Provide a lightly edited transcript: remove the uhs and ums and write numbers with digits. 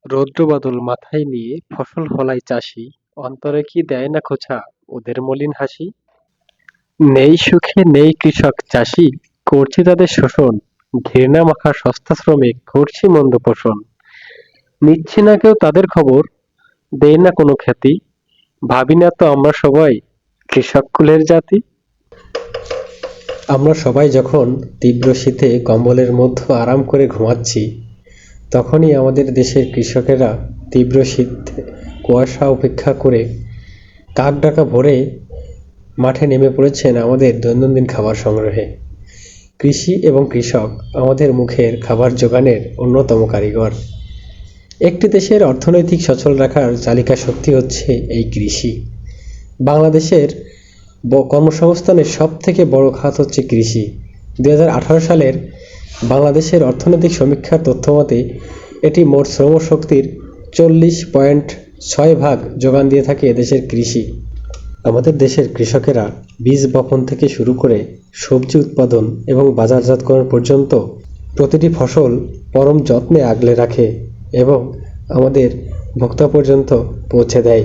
রৌদ্রবাদল মাথায় নিয়ে ফসল ফলায় চাষি, অন্তরে কি দেয় না খোঁচা ওদের মলিন হাসি। নেই সুখে নেই কৃষক চাষি, করছি তাদের শোষণ, ঘৃণা মাখা সস্তা শ্রমিক করছি মন্দ পোষণ। নিচ্ছি না কেউ তাদের খবর, দেই না কোনো খ্যাতি, ভাবি না তো আমরা সবাই কৃষক কুলের জাতি। আমরা সবাই যখন তীব্র শীতে কম্বলের মধ্যে আরাম করে ঘুমাচ্ছি, তখনই আমাদের দেশের কৃষকেরা তীব্র শীত কুয়াশা উপেক্ষা করে কাক ডাকা ভোরে মাঠে নেমে পড়েছেন আমাদের দৈনন্দিন খাবার সংগ্রহে। কৃষি এবং কৃষক আমাদের মুখের খাবার জোগানের অন্যতম কারিগর। একটি দেশের অর্থনৈতিক সচল রাখার চালিকা শক্তি হচ্ছে এই কৃষি। বাংলাদেশের কর্মসংস্থানের সব থেকে বড় খাত হচ্ছে কৃষি। 2018 সালের বাংলাদেশের অর্থনৈতিক সমীক্ষার তথ্যমতে এটি মোট শ্রমশক্তির 40.6% যোগান দিয়ে থাকে এদেশের কৃষি। আমাদের দেশের কৃষকেরা বীজ বপন থেকে শুরু করে সবজি উৎপাদন এবং বাজারজাতকরণ পর্যন্ত প্রতিটি ফসল পরম যত্নে আগলে রাখে এবং আমাদের ভোক্তা পর্যন্ত পৌঁছে দেয়।